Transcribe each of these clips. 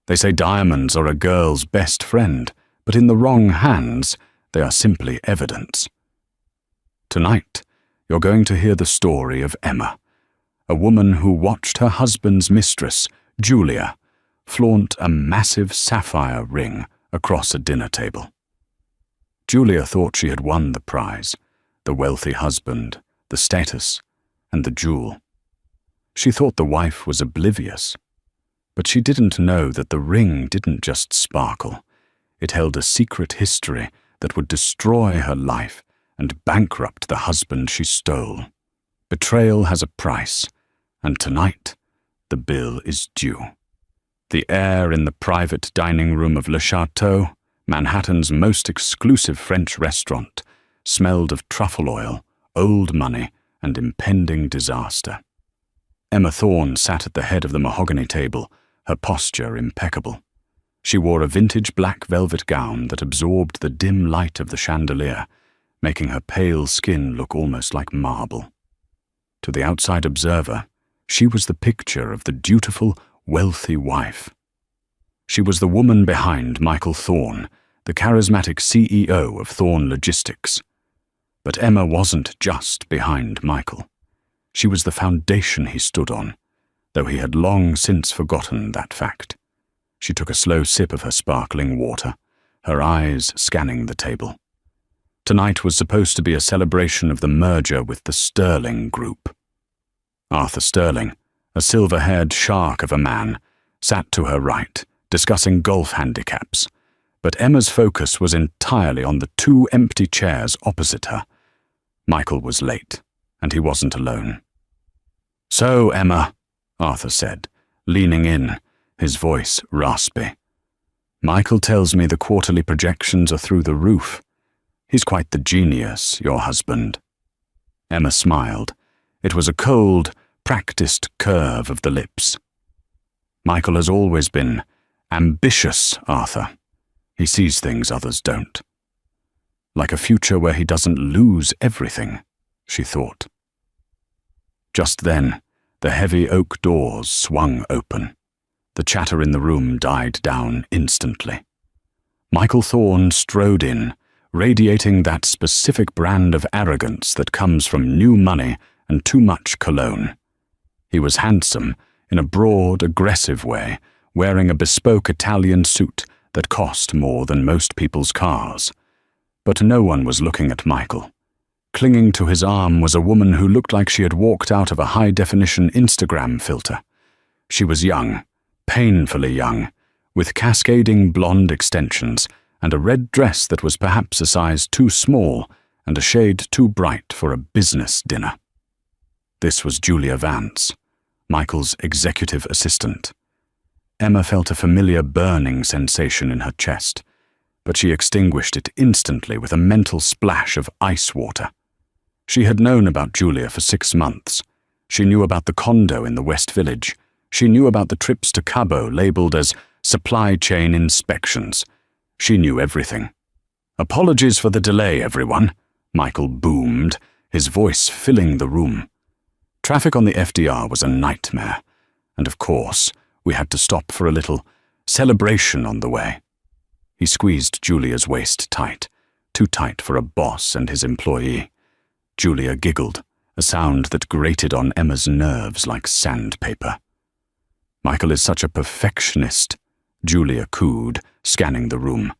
They say diamonds are a girl's best friend, but in the wrong hands, they are simply evidence. Tonight, you're going to hear the story of Emma, a woman who watched her husband's mistress, Julia, flaunt a massive sapphire ring across a dinner table. Julia thought she had won the prize, the wealthy husband, the status, and the jewel. She thought the wife was oblivious, but she didn't know that the ring didn't just sparkle. It held a secret history that would destroy her life and bankrupt the husband she stole. Betrayal has a price, and tonight, the bill is due. The air in the private dining room of Le Chateau, Manhattan's most exclusive French restaurant, smelled of truffle oil, old money, and impending disaster. Emma Thorne sat at the head of the mahogany table, her posture impeccable. She wore a vintage black velvet gown that absorbed the dim light of the chandelier, making her pale skin look almost like marble. To the outside observer, she was the picture of the dutiful, wealthy wife. She was the woman behind Michael Thorne, the charismatic CEO of Thorne Logistics. But Emma wasn't just behind Michael. She was the foundation he stood on, though he had long since forgotten that fact. She took a slow sip of her sparkling water, her eyes scanning the table. Tonight was supposed to be a celebration of the merger with the Sterling Group. Arthur Sterling, a silver-haired shark of a man, sat to her right, discussing golf handicaps, but Emma's focus was entirely on the two empty chairs opposite her. Michael was late, and he wasn't alone. "So, Emma," Arthur said, leaning in, his voice raspy. "Michael tells me the quarterly projections are through the roof. He's quite the genius, your husband." Emma smiled. It was a cold, practiced curve of the lips. "Michael has always been ambitious, Arthur. He sees things others don't. Like a future where he doesn't lose everything," she thought. Just then, the heavy oak doors swung open. The chatter in the room died down instantly. Michael Thorne strode in, radiating that specific brand of arrogance that comes from new money and too much cologne. He was handsome, in a broad, aggressive way, wearing a bespoke Italian suit that cost more than most people's cars. But no one was looking at Michael. Clinging to his arm was a woman who looked like she had walked out of a high-definition Instagram filter. She was young, painfully young, with cascading blonde extensions and a red dress that was perhaps a size too small and a shade too bright for a business dinner. This was Julia Vance, Michael's executive assistant. Emma felt a familiar burning sensation in her chest, but she extinguished it instantly with a mental splash of ice water. She had known about Julia for 6 months. She knew about the condo in the West Village. She knew about the trips to Cabo labeled as supply chain inspections. She knew everything. "Apologies for the delay, everyone," Michael boomed, his voice filling the room. Traffic on the FDR was a nightmare, and of course, we had to stop for a little celebration on the way. He squeezed Julia's waist tight, too tight for a boss and his employee. Julia giggled, a sound that grated on Emma's nerves like sandpaper. "Michael is such a perfectionist," Julia cooed, scanning the room.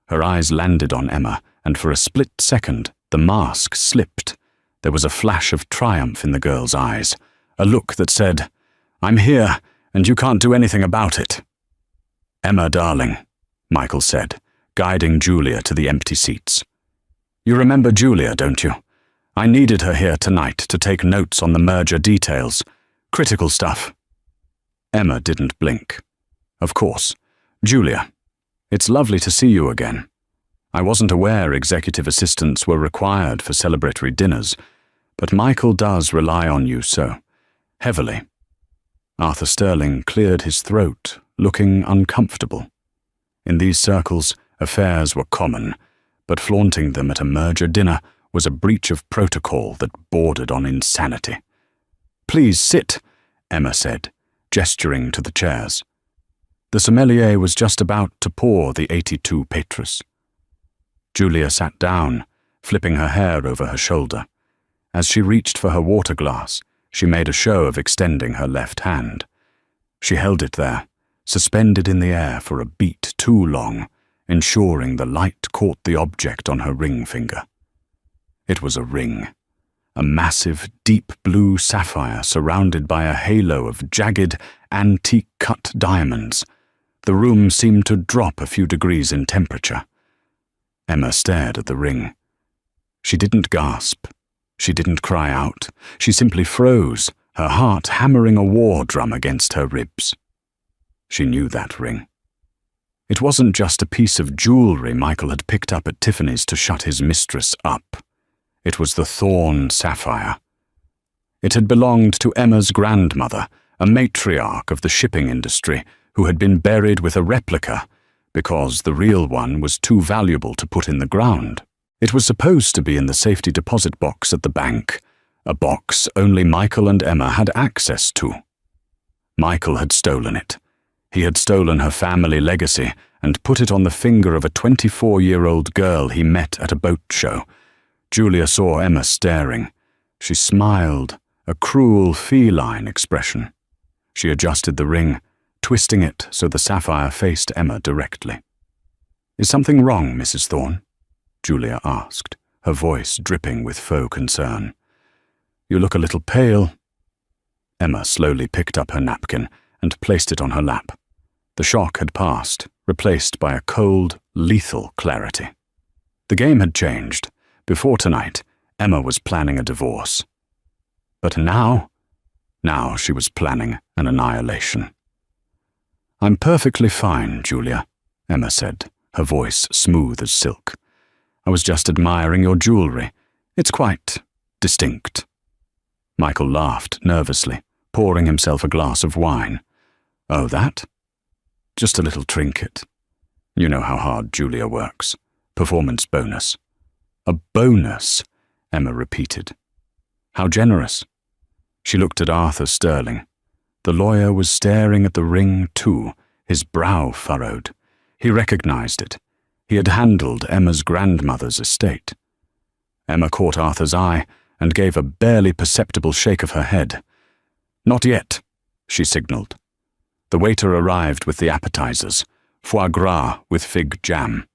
Her eyes landed on Emma, and for a split second, the mask slipped. There was a flash of triumph in the girl's eyes, a look that said, "I'm here, and you can't do anything about it." "Emma, darling," Michael said, guiding Julia to the empty seats. "You remember Julia, don't you? I needed her here tonight to take notes on the merger details. Critical stuff." Emma didn't blink. "Of course. Julia, it's lovely to see you again. I wasn't aware executive assistants were required for celebratory dinners, but Michael does rely on you so heavily." Arthur Sterling cleared his throat, looking uncomfortable. In these circles, affairs were common, but flaunting them at a merger dinner was a breach of protocol that bordered on insanity. "Please sit," Emma said, gesturing to the chairs. The sommelier was just about to pour the 82 Petrus. Julia sat down, flipping her hair over her shoulder. As she reached for her water glass, she made a show of extending her left hand. She held it there, suspended in the air for a beat too long, ensuring the light caught the object on her ring finger. It was a ring, a massive, deep blue sapphire surrounded by a halo of jagged, antique-cut diamonds. The room seemed to drop a few degrees in temperature. Emma stared at the ring. She didn't gasp. She didn't cry out. She simply froze, her heart hammering a war drum against her ribs. She knew that ring. It wasn't just a piece of jewelry Michael had picked up at Tiffany's to shut his mistress up. It was the Thorn sapphire. It had belonged to Emma's grandmother, a matriarch of the shipping industry, who had been buried with a replica because the real one was too valuable to put in the ground. It was supposed to be in the safety deposit box at the bank, a box only Michael and Emma had access to. Michael had stolen it. He had stolen her family legacy and put it on the finger of a 24-year-old girl he met at a boat show. Julia saw Emma staring. She smiled, a cruel feline expression. She adjusted the ring, twisting it so the sapphire faced Emma directly. "Is something wrong, Mrs. Thorne?" Julia asked, her voice dripping with faux concern. "You look a little pale." Emma slowly picked up her napkin and placed it on her lap. The shock had passed, replaced by a cold, lethal clarity. The game had changed. Before tonight, Emma was planning a divorce. But now she was planning an annihilation. "I'm perfectly fine, Julia," Emma said, her voice smooth as silk. "I was just admiring your jewelry. It's quite distinct." Michael laughed nervously, pouring himself a glass of wine. "Oh, that? Just a little trinket. You know how hard Julia works. Performance bonus." "A bonus," Emma repeated. "How generous." She looked at Arthur Sterling. The lawyer was staring at the ring too, his brow furrowed. He recognized it. He had handled Emma's grandmother's estate. Emma caught Arthur's eye and gave a barely perceptible shake of her head. "Not yet," she signaled. The waiter arrived with the appetizers, foie gras with fig jam.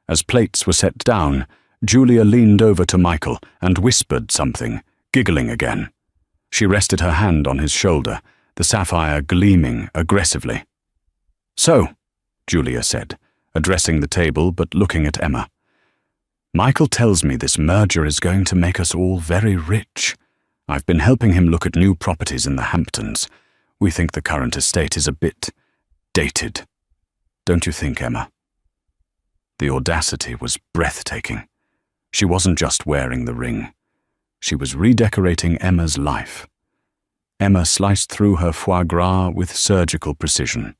As plates were set down, Julia leaned over to Michael and whispered something, giggling again. She rested her hand on his shoulder, the sapphire gleaming aggressively. "So," Julia said, addressing the table but looking at Emma. "Michael tells me this merger is going to make us all very rich. I've been helping him look at new properties in the Hamptons. We think the current estate is a bit dated. Don't you think, Emma?" The audacity was breathtaking. She wasn't just wearing the ring. She was redecorating Emma's life. Emma sliced through her foie gras with surgical precision.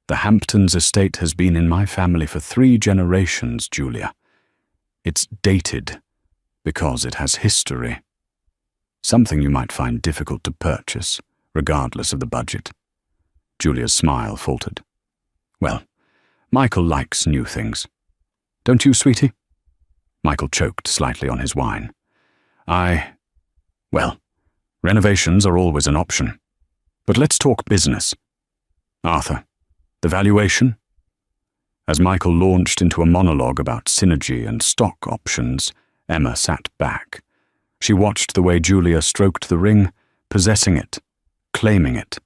"The Hamptons estate has been in my family for 3 generations, Julia. It's dated because it has history. Something you might find difficult to purchase, regardless of the budget." Julia's smile faltered. "Well, Michael likes new things. Don't you, sweetie?" Michael choked slightly on his wine. Well, renovations are always an option. But let's talk business. Arthur, the valuation?" As Michael launched into a monologue about synergy and stock options, Emma sat back. She watched the way Julia stroked the ring, possessing it, claiming it.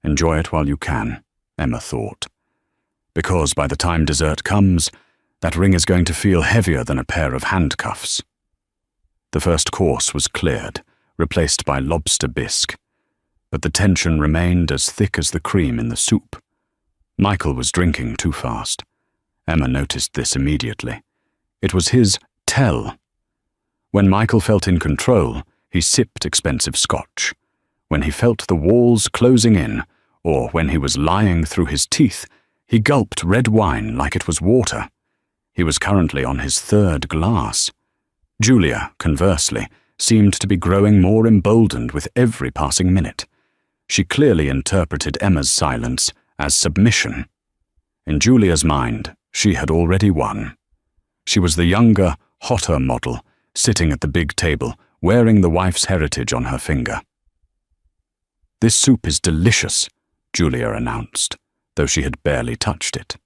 Enjoy it while you can, Emma thought. Because by the time dessert comes, that ring is going to feel heavier than a pair of handcuffs. The first course was cleared, replaced by lobster bisque, but the tension remained as thick as the cream in the soup. Michael was drinking too fast. Emma noticed this immediately. It was his tell. When Michael felt in control, he sipped expensive scotch. When he felt the walls closing in, or when he was lying through his teeth, he gulped red wine like it was water. He was currently on his 3rd glass. Julia, conversely, seemed to be growing more emboldened with every passing minute. She clearly interpreted Emma's silence as submission. In Julia's mind, she had already won. She was the younger, hotter model, sitting at the big table, wearing the wife's heritage on her finger. "This soup is delicious," Julia announced, though she had barely touched it.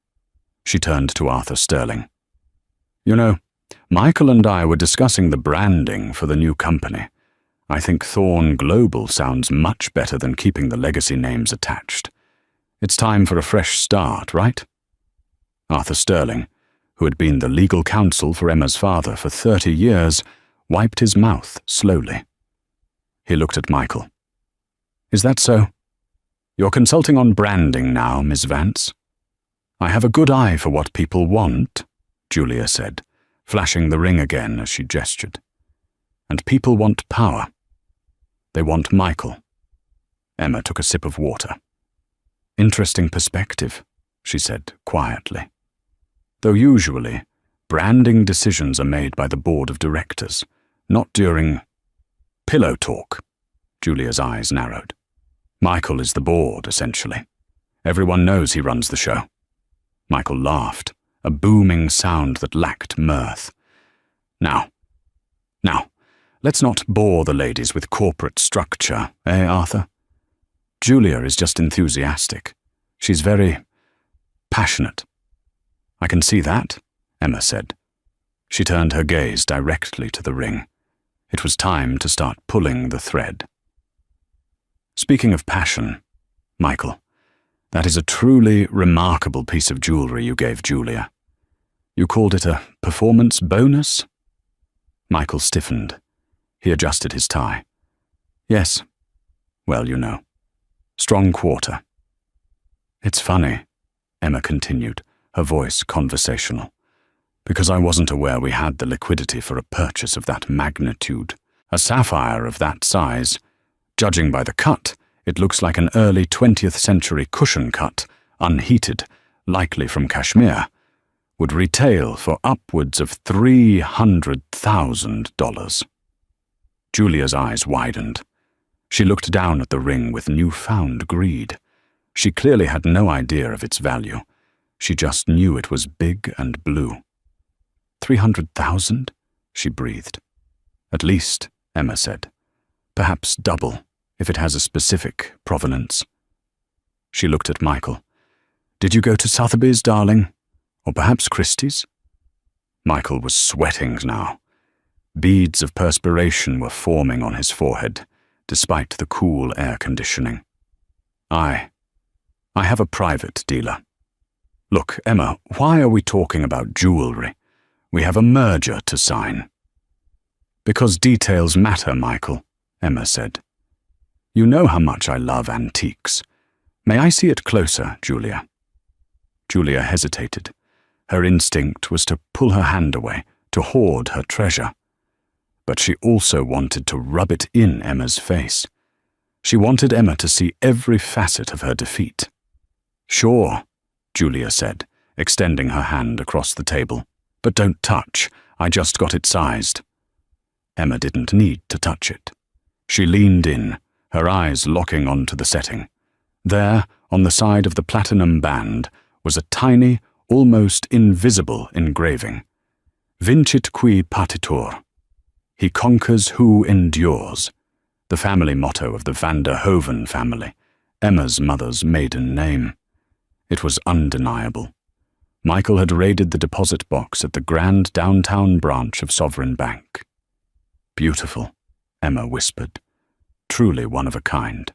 She turned to Arthur Sterling. "You know, Michael and I were discussing the branding for the new company. I think Thorn Global sounds much better than keeping the legacy names attached. It's time for a fresh start, right?" Arthur Sterling, who had been the legal counsel for Emma's father for 30 years, wiped his mouth slowly. He looked at Michael. "Is that so? You're consulting on branding now, Miss Vance?" "I have a good eye for what people want," Julia said, flashing the ring again as she gestured. "And people want power. They want Michael." Emma took a sip of water. "Interesting perspective," she said quietly. "Though usually, branding decisions are made by the board of directors, not during pillow talk." Julia's eyes narrowed. "Michael is the board, essentially. Everyone knows he runs the show." Michael laughed, a booming sound that lacked mirth. Now, let's not bore the ladies with corporate structure, eh, Arthur? Julia is just enthusiastic. She's very passionate." "I can see that," Emma said. She turned her gaze directly to the ring. It was time to start pulling the thread. "Speaking of passion, Michael, that is a truly remarkable piece of jewelry you gave Julia. You called it a performance bonus?" Michael stiffened. He adjusted his tie. "Yes. Well, you know. Strong quarter." "It's funny," Emma continued, her voice conversational, "because I wasn't aware we had the liquidity for a purchase of that magnitude. A sapphire of that size. Judging by the cut, it looks like an early 20th century cushion cut, unheated, likely from Kashmir, would retail for upwards of $300,000. Julia's eyes widened. She looked down at the ring with newfound greed. She clearly had no idea of its value. She just knew it was big and blue. 300,000? She breathed. "At least," Emma said. "Perhaps double, if it has a specific provenance." She looked at Michael. "Did you go to Sotheby's, darling? Or perhaps Christie's?" Michael was sweating now. Beads of perspiration were forming on his forehead, despite the cool air conditioning. I have a private dealer. Look, Emma, why are we talking about jewelry? We have a merger to sign." "Because details matter, Michael," Emma said. "You know how much I love antiques. May I see it closer, Julia?" Julia hesitated. Her instinct was to pull her hand away, to hoard her treasure. But she also wanted to rub it in Emma's face. She wanted Emma to see every facet of her defeat. "Sure," Julia said, extending her hand across the table. "But don't touch. I just got it sized." Emma didn't need to touch it. She leaned in, her eyes locking onto the setting. There, on the side of the platinum band, was a tiny, almost invisible engraving. "Vincit qui patitur." He conquers who endures, the family motto of the Van der Hoven family, Emma's mother's maiden name. It was undeniable. Michael had raided the deposit box at the grand downtown branch of Sovereign Bank. "Beautiful," Emma whispered. "Truly one of a kind."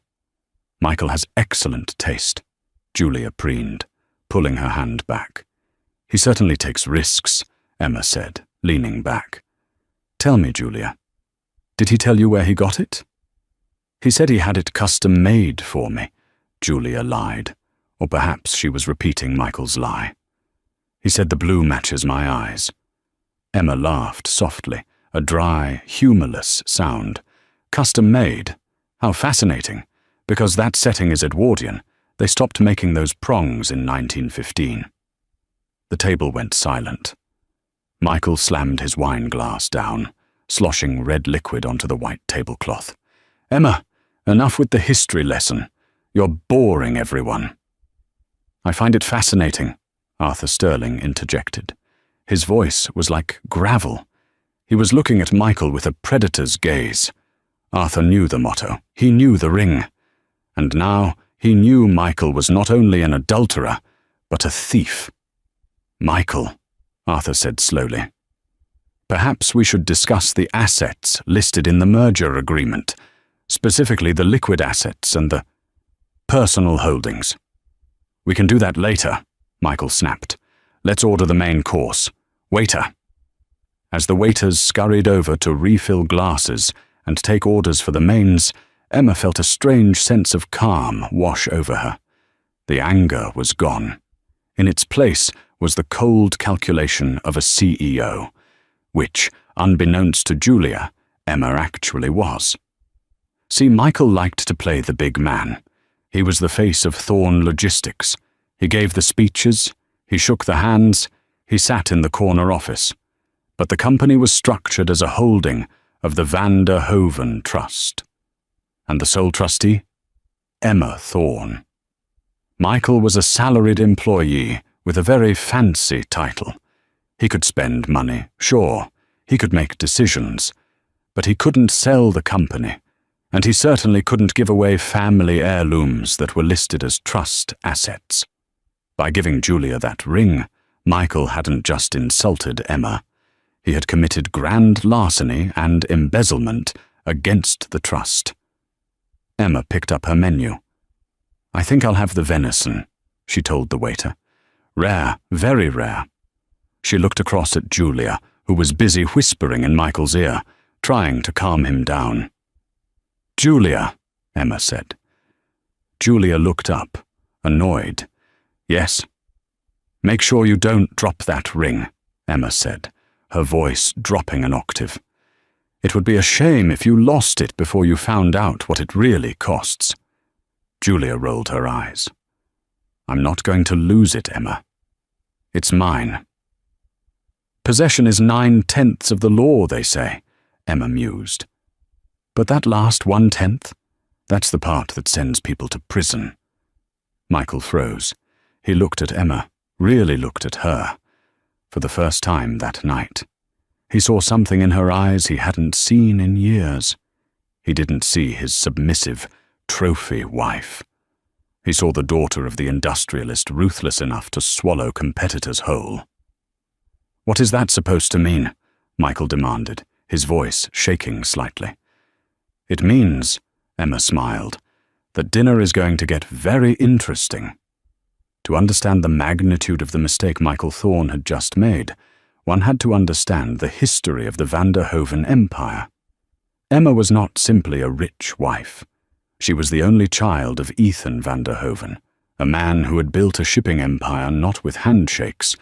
"Michael has excellent taste," Julia preened, pulling her hand back. "He certainly takes risks," Emma said, leaning back. "Tell me, Julia, did he tell you where he got it?" "He said he had it custom-made for me," Julia lied, or perhaps she was repeating Michael's lie. "He said the blue matches my eyes." Emma laughed softly, a dry, humorless sound. "Custom-made? How fascinating, because that setting is Edwardian. They stopped making those prongs in 1915. The table went silent. Michael slammed his wine glass down, sloshing red liquid onto the white tablecloth. "Emma, enough with the history lesson. You're boring everyone." I find it fascinating, Arthur Sterling interjected. His voice was like gravel. He was looking at Michael with a predator's gaze. Arthur knew the motto. He knew the ring. And now he knew Michael was not only an adulterer, but a thief. Michael, Arthur said slowly. Perhaps we should discuss the assets listed in the merger agreement, specifically the liquid assets and the personal holdings. We can do that later, Michael snapped. Let's order the main course. Waiter. As the waiters scurried over to refill glasses and take orders for the mains, Emma felt a strange sense of calm wash over her. The anger was gone. In its place was the cold calculation of a CEO, which, unbeknownst to Julia, Emma actually was. See, Michael liked to play the big man. He was the face of Thorn Logistics. He gave the speeches, he shook the hands, he sat in the corner office. But the company was structured as a holding of the Van der Hoven Trust. And the sole trustee? Emma Thorn. Michael was a salaried employee with a very fancy title. He could spend money, sure, he could make decisions, but he couldn't sell the company, and he certainly couldn't give away family heirlooms that were listed as trust assets. By giving Julia that ring, Michael hadn't just insulted Emma. He had committed grand larceny and embezzlement against the trust. Emma picked up her menu. I think I'll have the venison, she told the waiter. Rare, very rare. She looked across at Julia, who was busy whispering in Michael's ear, trying to calm him down. Julia, Emma said. Julia looked up, annoyed. Yes. Make sure you don't drop that ring, Emma said, her voice dropping an octave. It would be a shame if you lost it before you found out what it really costs. Julia rolled her eyes. I'm not going to lose it, Emma. It's mine. Possession is 9/10 of the law, they say, Emma mused. But that last 1/10, that's the part that sends people to prison. Michael froze. He looked at Emma, really looked at her, for the first time that night. He saw something in her eyes he hadn't seen in years. He didn't see his submissive, trophy wife. He saw the daughter of the industrialist ruthless enough to swallow competitors whole. What is that supposed to mean? Michael demanded, his voice shaking slightly. It means, Emma smiled, that dinner is going to get very interesting. To understand the magnitude of the mistake Michael Thorn had just made, one had to understand the history of the Van der Hoven Empire. Emma was not simply a rich wife. She was the only child of Ethan van der Hoven, a man who had built a shipping empire not with handshakes,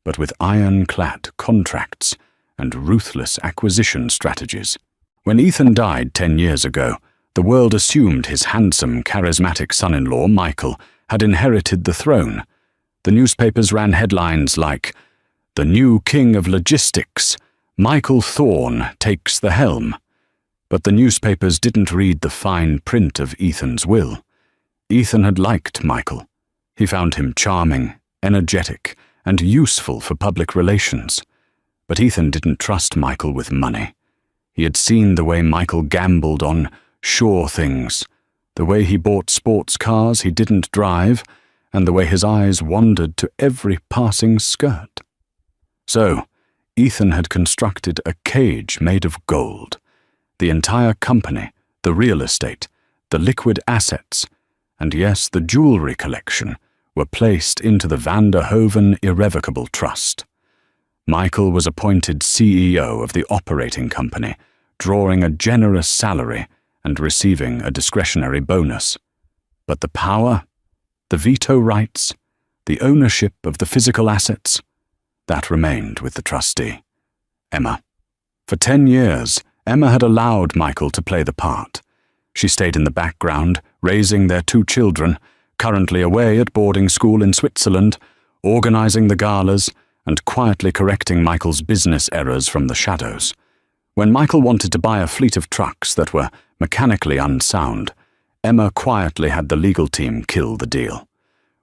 but with ironclad contracts and ruthless acquisition strategies. When Ethan died 10 years ago, the world assumed his handsome, charismatic son-in-law, Michael, had inherited the throne. The newspapers ran headlines like, "The new king of logistics, Michael Thorn takes the helm." But the newspapers didn't read the fine print of Ethan's will. Ethan had liked Michael. He found him charming, energetic, and useful for public relations. But Ethan didn't trust Michael with money. He had seen the way Michael gambled on sure things, the way he bought sports cars he didn't drive, and the way his eyes wandered to every passing skirt. So, Ethan had constructed a cage made of gold. The entire company, the real estate, the liquid assets, and yes, the jewelry collection, were placed into the Van der Hoven Irrevocable Trust. Michael was appointed CEO of the operating company, drawing a generous salary and receiving a discretionary bonus. But the power, the veto rights, the ownership of the physical assets, that remained with the trustee, Emma. For 10 years, Emma had allowed Michael to play the part. She stayed in the background, raising their 2 children, currently away at boarding school in Switzerland, organizing the galas, and quietly correcting Michael's business errors from the shadows. When Michael wanted to buy a fleet of trucks that were mechanically unsound, Emma quietly had the legal team kill the deal.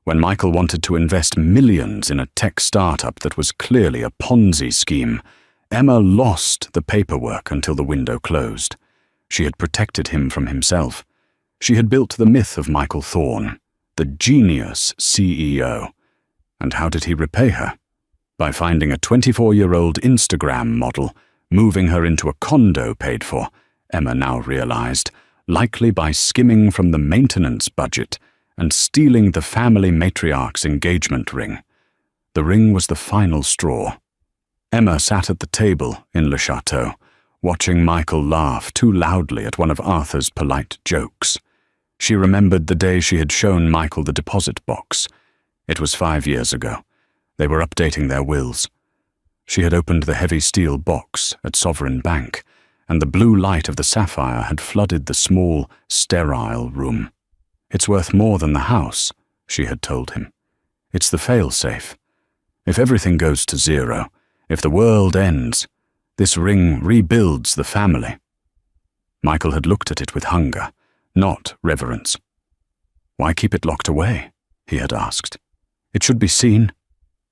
when Michael wanted to invest millions in a tech startup that was clearly a Ponzi scheme, Emma lost the paperwork until the window closed. She had protected him from himself. She had built the myth of Michael Thorne, the genius CEO. And how did he repay her? By finding a 24-year-old Instagram model, moving her into a condo paid for, Emma now realized, likely by skimming from the maintenance budget and stealing the family matriarch's engagement ring. The ring was the final straw. Emma sat at the table in Le Chateau, watching Michael laugh too loudly at one of Arthur's polite jokes. She remembered the day she had shown Michael the deposit box. It was 5 years ago. They were updating their wills. She had opened the heavy steel box at Sovereign Bank, and the blue light of the sapphire had flooded the small, sterile room. "It's worth more than the house," she had told him. "It's the fail-safe. If everything goes to zero, if the world ends, this ring rebuilds the family." Michael had looked at it with hunger, not reverence. "Why keep it locked away?" he had asked. "It should be seen.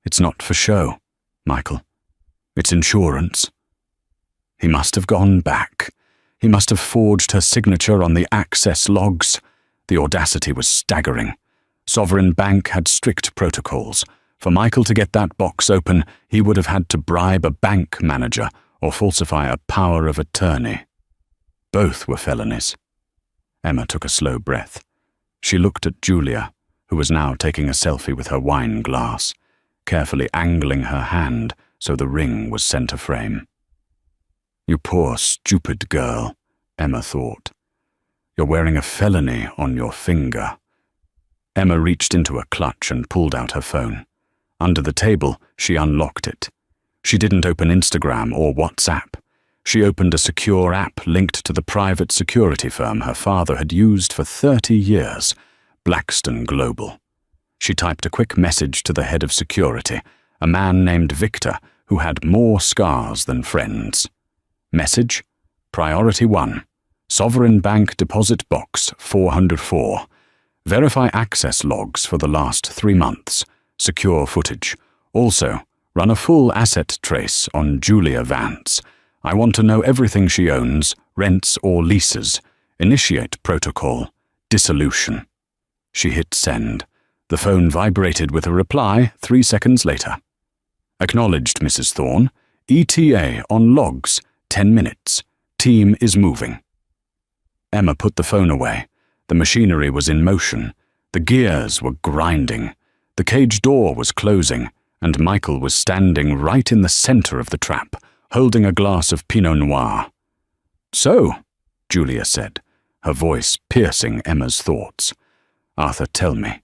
It's not for show, Michael. It's insurance." He must have gone back. He must have forged her signature on the access logs. The audacity was staggering. Sovereign Bank had strict protocols. For Michael to get that box open, he would have had to bribe a bank manager or falsify a power of attorney. Both were felonies. Emma took a slow breath. She looked at Julia, who was now taking a selfie with her wine glass, carefully angling her hand so the ring was center frame. "You poor, stupid girl," Emma thought. "You're wearing a felony on your finger." Emma reached into a clutch and pulled out her phone. Under the table, she unlocked it. She didn't open Instagram or WhatsApp. She opened a secure app linked to the private security firm her father had used for 30 years, Blackstone Global. She typed a quick message to the head of security, a man named Victor who had more scars than friends. Message: Priority 1. Sovereign Bank Deposit Box 404. Verify access logs for the last 3 months. Secure footage. Also, run a full asset trace on Julia Vance. I want to know everything she owns, rents or leases. Initiate protocol. Dissolution. She hit send. The phone vibrated with a reply 3 seconds later. Acknowledged, Mrs. Thorne. ETA on logs. 10 minutes. Team is moving. Emma put the phone away. The machinery was in motion. The gears were grinding. The cage door was closing, and Michael was standing right in the center of the trap, holding a glass of Pinot Noir. "So," Julia said, her voice piercing Emma's thoughts. "Arthur, tell me,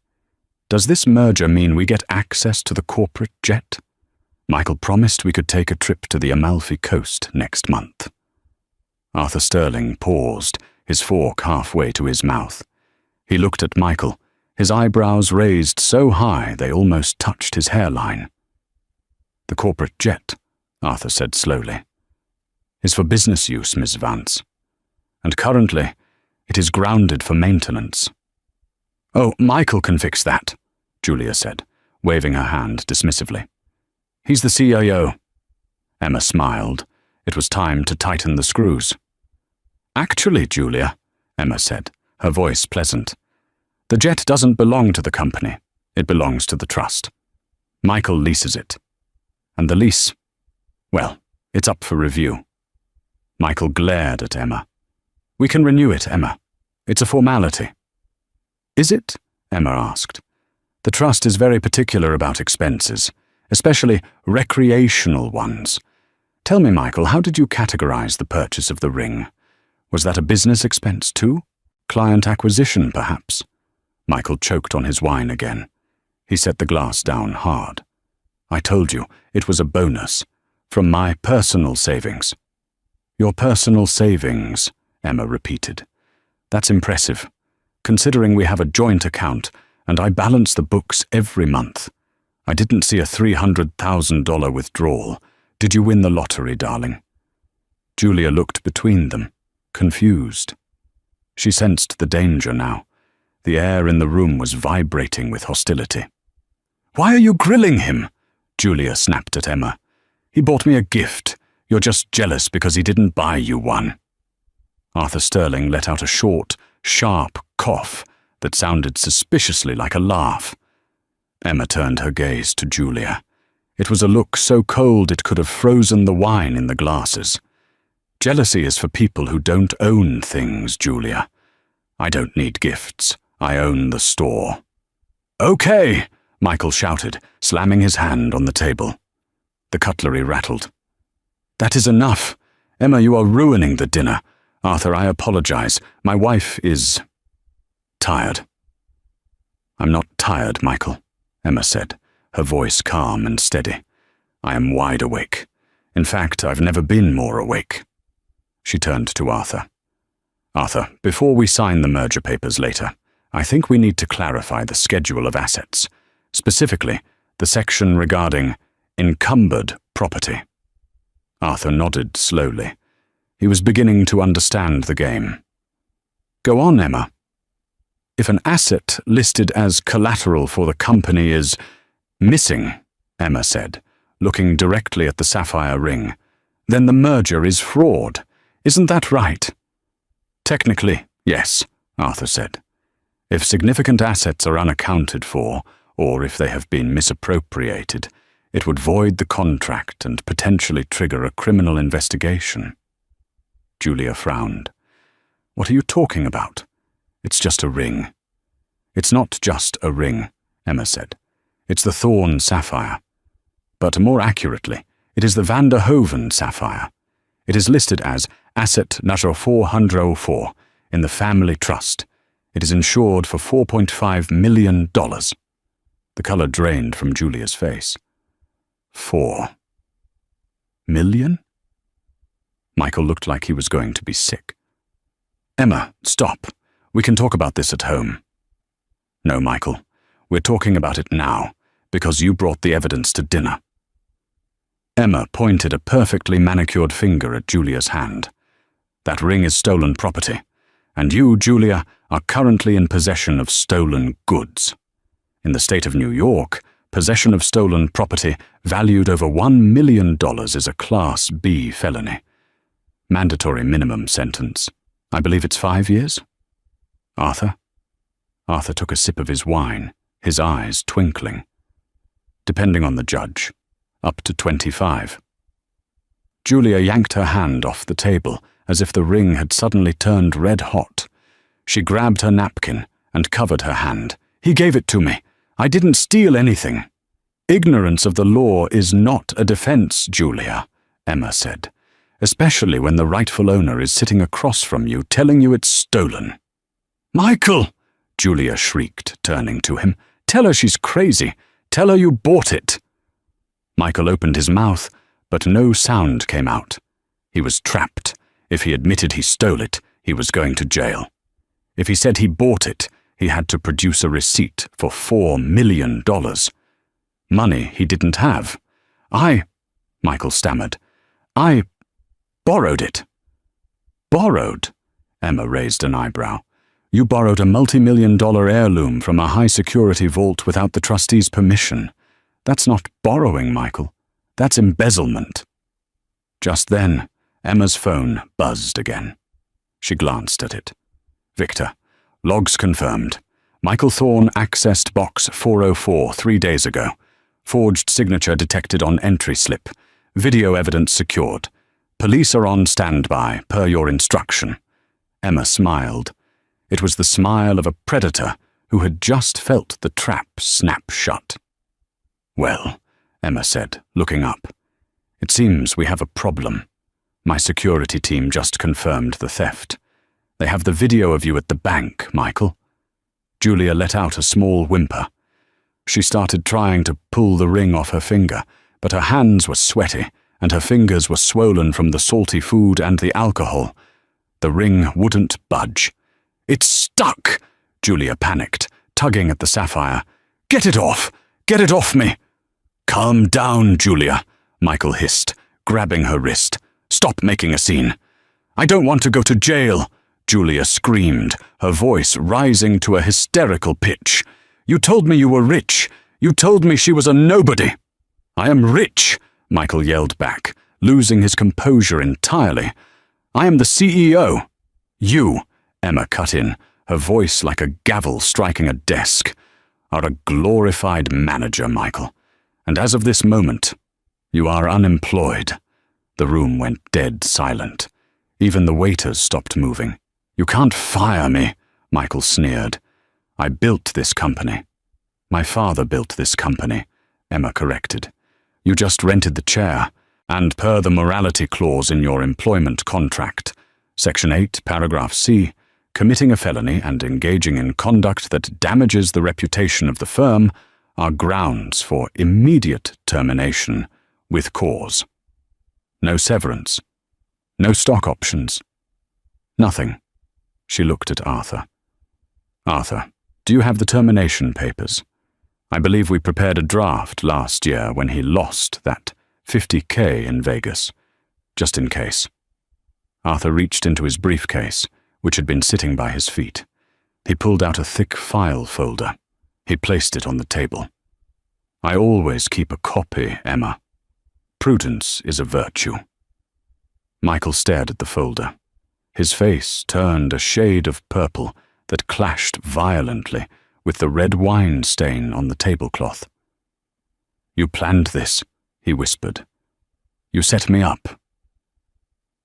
does this merger mean we get access to the corporate jet? Michael promised we could take a trip to the Amalfi Coast next month." Arthur Sterling paused, his fork halfway to his mouth. He looked at Michael, his eyebrows raised so high they almost touched his hairline. "The corporate jet," Arthur said slowly, "is for business use, Miss Vance. And currently, it is grounded for maintenance." "Oh, Michael can fix that," Julia said, waving her hand dismissively. "He's the CIO. Emma smiled. It was time to tighten the screws. "Actually, Julia," Emma said, her voice pleasant, "the jet doesn't belong to the company. It belongs to the trust. Michael leases it. And the lease, well, it's up for review." Michael glared at Emma. "We can renew it, Emma. It's a formality." "Is it?" Emma asked. "The trust is very particular about expenses, especially recreational ones. Tell me, Michael, how did you categorize the purchase of the ring? Was that a business expense too? Client acquisition, perhaps?" Michael choked on his wine again. He set the glass down hard. "I told you, it was a bonus. From my personal savings." "Your personal savings," Emma repeated. "That's impressive, considering we have a joint account and I balance the books every month. I didn't see a $300,000 withdrawal. Did you win the lottery, darling?" Julia looked between them, confused. She sensed the danger now. The air in the room was vibrating with hostility. "Why are you grilling him?" Julia snapped at Emma. "He bought me a gift. You're just jealous because he didn't buy you one." Arthur Sterling let out a short, sharp cough that sounded suspiciously like a laugh. Emma turned her gaze to Julia. It was a look so cold it could have frozen the wine in the glasses. "Jealousy is for people who don't own things, Julia. I don't need gifts. I own the store." "Okay," Michael shouted, slamming his hand on the table. The cutlery rattled. "That is enough. Emma, you are ruining the dinner. Arthur, I apologize. My wife is tired." "I'm not tired, Michael," Emma said, her voice calm and steady. "I am wide awake. In fact, I've never been more awake." She turned to Arthur. "Arthur, before we sign the merger papers later, I think we need to clarify the schedule of assets, specifically the section regarding encumbered property." Arthur nodded slowly. He was beginning to understand the game. "Go on, Emma." "If an asset listed as collateral for the company is missing," Emma said, looking directly at the sapphire ring, "then the merger is fraud. Isn't that right?" "Technically, yes," Arthur said. "If significant assets are unaccounted for, or if they have been misappropriated, it would void the contract and potentially trigger a criminal investigation." Julia frowned. "What are you talking about? It's just a ring." "It's not just a ring," Emma said. "It's the Thorn sapphire. But more accurately, it is the Van der Hoven sapphire. It is listed as Asset Number 404 in the family trust. It is insured for $4.5 million. The color drained from Julia's face. $4 million? Michael looked like he was going to be sick. "Emma, stop. We can talk about this at home." "No, Michael. We're talking about it now, because you brought the evidence to dinner." Emma pointed a perfectly manicured finger at Julia's hand. "That ring is stolen property, and you, Julia, are currently in possession of stolen goods. In the state of New York, possession of stolen property valued over $1 million is a Class B felony. Mandatory minimum sentence. I believe it's 5 years." "Arthur?" Arthur took a sip of his wine, his eyes twinkling. "Depending on the judge, up to 25. Julia yanked her hand off the table as if the ring had suddenly turned red hot. She grabbed her napkin and covered her hand. "He gave it to me. I didn't steal anything." "Ignorance of the law is not a defense, Julia," Emma said, "especially when the rightful owner is sitting across from you telling you it's stolen." "Michael!" Julia shrieked, turning to him. "Tell her she's crazy. Tell her you bought it." Michael opened his mouth, but no sound came out. He was trapped. If he admitted he stole it, he was going to jail. If he said he bought it, he had to produce a receipt for $4 million. Money he didn't have. Michael stammered. "I borrowed it." "Borrowed?" Emma raised an eyebrow. "You borrowed a multi-million-dollar heirloom from a high-security vault without the trustee's permission. That's not borrowing, Michael. That's embezzlement." Just then, Emma's phone buzzed again. She glanced at it. "Victor, logs confirmed. Michael Thorne accessed box 404 3 days ago. Forged signature detected on entry slip. Video evidence secured. Police are on standby, per your instruction." Emma smiled. It was the smile of a predator who had just felt the trap snap shut. "Well," Emma said, looking up, "it seems we have a problem. My security team just confirmed the theft. They have the video of you at the bank, Michael." Julia let out a small whimper. She started trying to pull the ring off her finger, but her hands were sweaty, and her fingers were swollen from the salty food and the alcohol. The ring wouldn't budge. "It's stuck!" Julia panicked, tugging at the sapphire. "Get it off! Get it off me!" "Calm down, Julia," Michael hissed, grabbing her wrist. "Stop making a scene." "I don't want to go to jail," Julia screamed, her voice rising to a hysterical pitch. "You told me you were rich. You told me she was a nobody." "I am rich," Michael yelled back, losing his composure entirely. "I am the CEO." "You," Emma cut in, her voice like a gavel striking a desk, "are a glorified manager, Michael. And as of this moment, you are unemployed." The room went dead silent. Even the waiters stopped moving. "You can't fire me," Michael sneered. "I built this company." "My father built this company," Emma corrected. "You just rented the chair, and per the morality clause in your employment contract, Section 8, Paragraph C, committing a felony and engaging in conduct that damages the reputation of the firm are grounds for immediate termination with cause. No severance. No stock options. Nothing." She looked at Arthur. "Arthur, do you have the termination papers? I believe we prepared a draft last year when he lost that $50K in Vegas, just in case." Arthur reached into his briefcase, which had been sitting by his feet. He pulled out a thick file folder. He placed it on the table. "I always keep a copy, Emma. Prudence is a virtue." Michael stared at the folder. His face turned a shade of purple that clashed violently with the red wine stain on the tablecloth. "You planned this," he whispered. "You set me up."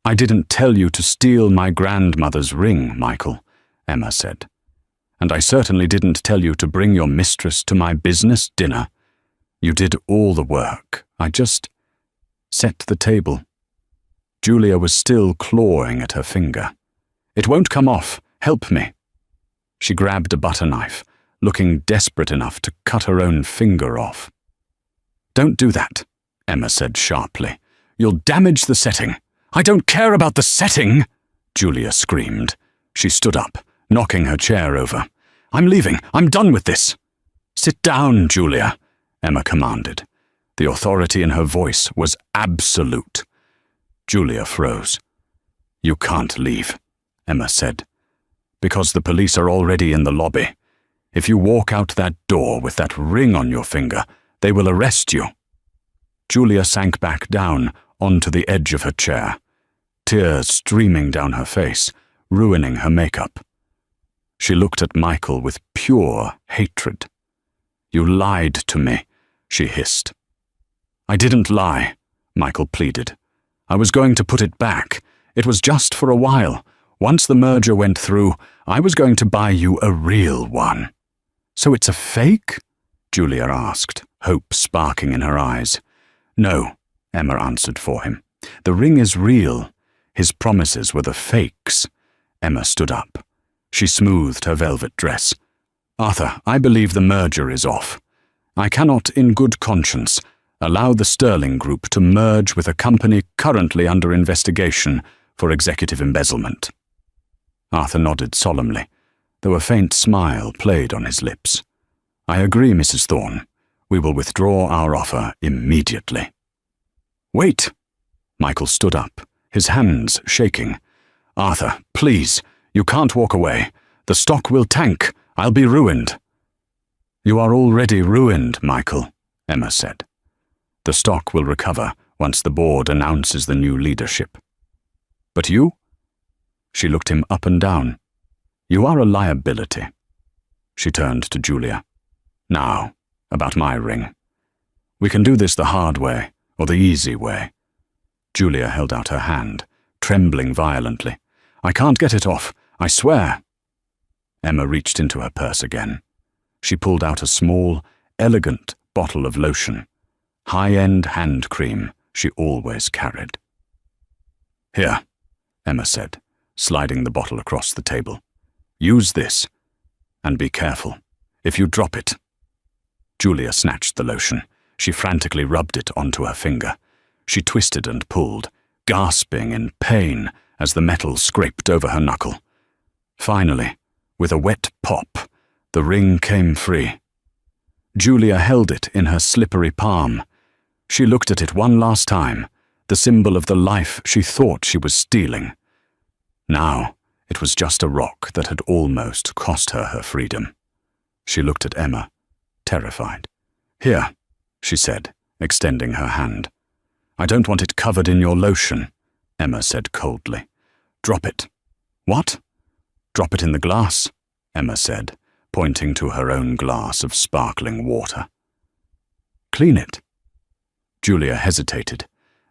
"I didn't tell you to steal my grandmother's ring, Michael," Emma said. "And I certainly didn't tell you to bring your mistress to my business dinner. You did all the work. I just set the table." Julia was still clawing at her finger. "It won't come off. Help me." She grabbed a butter knife, looking desperate enough to cut her own finger off. "Don't do that," Emma said sharply. "You'll damage the setting." "I don't care about the setting," Julia screamed. She stood up, knocking her chair over. "I'm leaving. I'm done with this." "Sit down, Julia," Emma commanded. The authority in her voice was absolute. Julia froze. "You can't leave," Emma said, "because the police are already in the lobby. If you walk out that door with that ring on your finger, they will arrest you." Julia sank back down onto the edge of her chair, tears streaming down her face, ruining her makeup. She looked at Michael with pure hatred. "You lied to me," she hissed. "I didn't lie," Michael pleaded. "I was going to put it back. It was just for a while. Once the merger went through, I was going to buy you a real one." "So it's a fake?" Julia asked, hope sparking in her eyes. "No," Emma answered for him. "The ring is real. His promises were the fakes." Emma stood up. She smoothed her velvet dress. "Arthur, I believe the merger is off. I cannot, in good conscience, allow the Sterling Group to merge with a company currently under investigation for executive embezzlement." Arthur nodded solemnly, though a faint smile played on his lips. "I agree, Mrs. Thorne. We will withdraw our offer immediately." "Wait!" Michael stood up, his hands shaking. "Arthur, please, you can't walk away. The stock will tank. I'll be ruined." "You are already ruined, Michael," Emma said. "The stock will recover once the board announces the new leadership. But you?" She looked him up and down. "You are a liability." She turned to Julia. "Now, about my ring. We can do this the hard way or the easy way." Julia held out her hand, trembling violently. "I can't get it off, I swear." Emma reached into her purse again. She pulled out a small, elegant bottle of lotion, high-end hand cream she always carried. "Here," Emma said, sliding the bottle across the table. "Use this, and be careful. If you drop it—" Julia snatched the lotion. She frantically rubbed it onto her finger. She twisted and pulled, gasping in pain as the metal scraped over her knuckle. Finally, with a wet pop, the ring came free. Julia held it in her slippery palm. She looked at it one last time, the symbol of the life she thought she was stealing. Now, It was just a rock that had almost cost her her freedom. She looked at Emma, terrified. "Here," she said, extending her hand. "I don't want it covered in your lotion," Emma said coldly. "Drop it." "What?" "Drop it in the glass," Emma said, pointing to her own glass of sparkling water. "Clean it." Julia hesitated.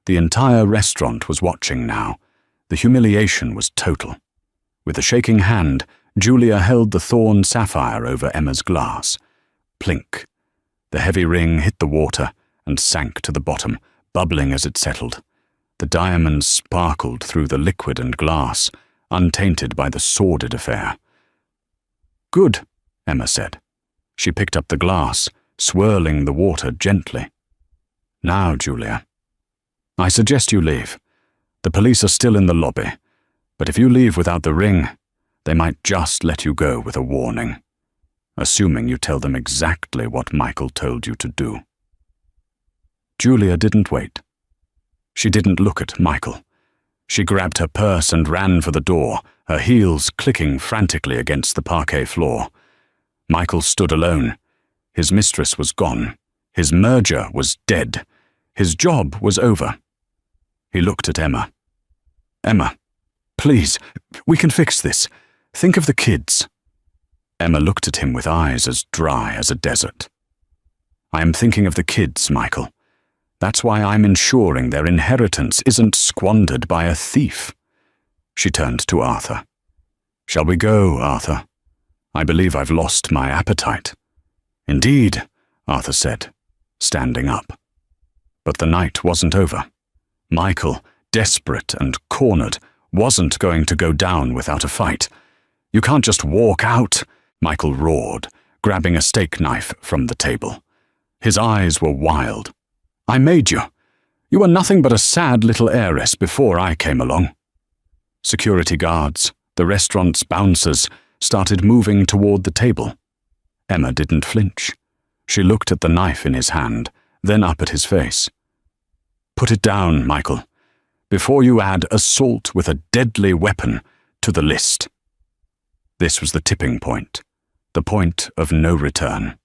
The entire restaurant was watching now. The humiliation was total. With a shaking hand, Julia held the thorn sapphire over Emma's glass. Plink. The heavy ring hit the water and sank to the bottom, bubbling as it settled. The diamonds sparkled through the liquid and glass, untainted by the sordid affair. "Good," Emma said. She picked up the glass, swirling the water gently. "Now, Julia, I suggest you leave. The police are still in the lobby, but if you leave without the ring, they might just let you go with a warning, assuming you tell them exactly what Michael told you to do." Julia didn't wait. She didn't look at Michael. She grabbed her purse and ran for the door, her heels clicking frantically against the parquet floor. Michael stood alone. His mistress was gone. His merger was dead. His job was over. He looked at Emma. "Emma, please, we can fix this. Think of the kids." Emma looked at him with eyes as dry as a desert. "I am thinking of the kids, Michael. That's why I'm ensuring their inheritance isn't squandered by a thief." She turned to Arthur. "Shall we go, Arthur? I believe I've lost my appetite." "Indeed," Arthur said, standing up. But the night wasn't over. Michael, desperate and cornered, wasn't going to go down without a fight. "You can't just walk out," Michael roared, grabbing a steak knife from the table. His eyes were wild. "I made you. You were nothing but a sad little heiress before I came along." Security guards, the restaurant's bouncers, started moving toward the table. Emma didn't flinch. She looked at the knife in his hand, then up at his face. "Put it down, Michael, before you add assault with a deadly weapon to the list." This was the tipping point, the point of no return.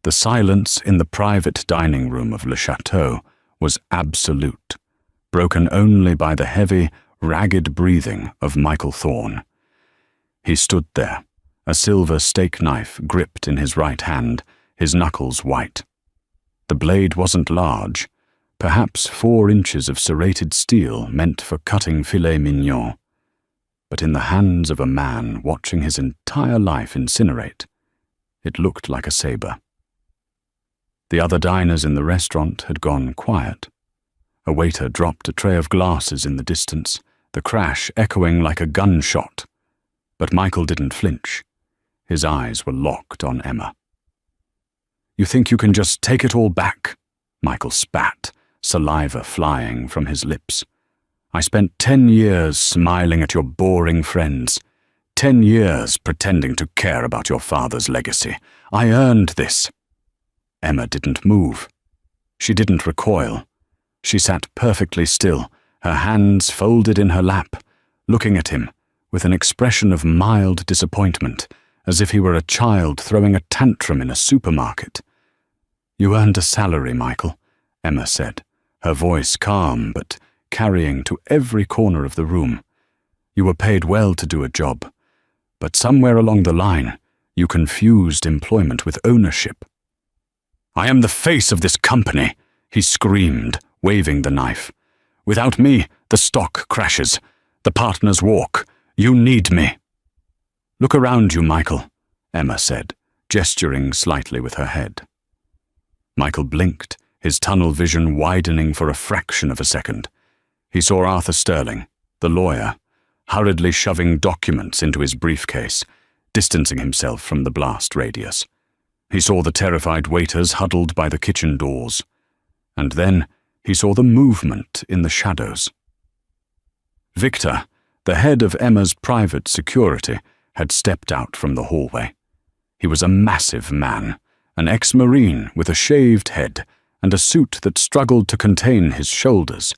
The silence in the private dining room of Le Chateau was absolute, broken only by the heavy, ragged breathing of Michael Thorne. He stood there, a silver steak knife gripped in his right hand, his knuckles white. The blade wasn't large, perhaps 4 inches of serrated steel meant for cutting filet mignon. But in the hands of a man watching his entire life incinerate, it looked like a saber. The other diners in the restaurant had gone quiet. A waiter dropped a tray of glasses in the distance, the crash echoing like a gunshot. But Michael didn't flinch. His eyes were locked on Emma. "You think you can just take it all back?" Michael spat, saliva flying from his lips. "I spent 10 years smiling at your boring friends. 10 years pretending to care about your father's legacy. I earned this." Emma didn't move. She didn't recoil. She sat perfectly still, her hands folded in her lap, looking at him with an expression of mild disappointment, as if he were a child throwing a tantrum in a supermarket. "You earned a salary, Michael," Emma said, her voice calm but carrying to every corner of the room. "You were paid well to do a job, but somewhere along the line, you confused employment with ownership." "I am the face of this company," he screamed, waving the knife. "Without me, the stock crashes. The partners walk. You need me." "Look around you, Michael," Emma said, gesturing slightly with her head. Michael blinked, his tunnel vision widening for a fraction of a second. He saw Arthur Sterling, the lawyer, hurriedly shoving documents into his briefcase, distancing himself from the blast radius. He saw the terrified waiters huddled by the kitchen doors. And then he saw the movement in the shadows. Victor, the head of Emma's private security, had stepped out from the hallway. He was a massive man, an ex-Marine with a shaved head and a suit that struggled to contain his shoulders.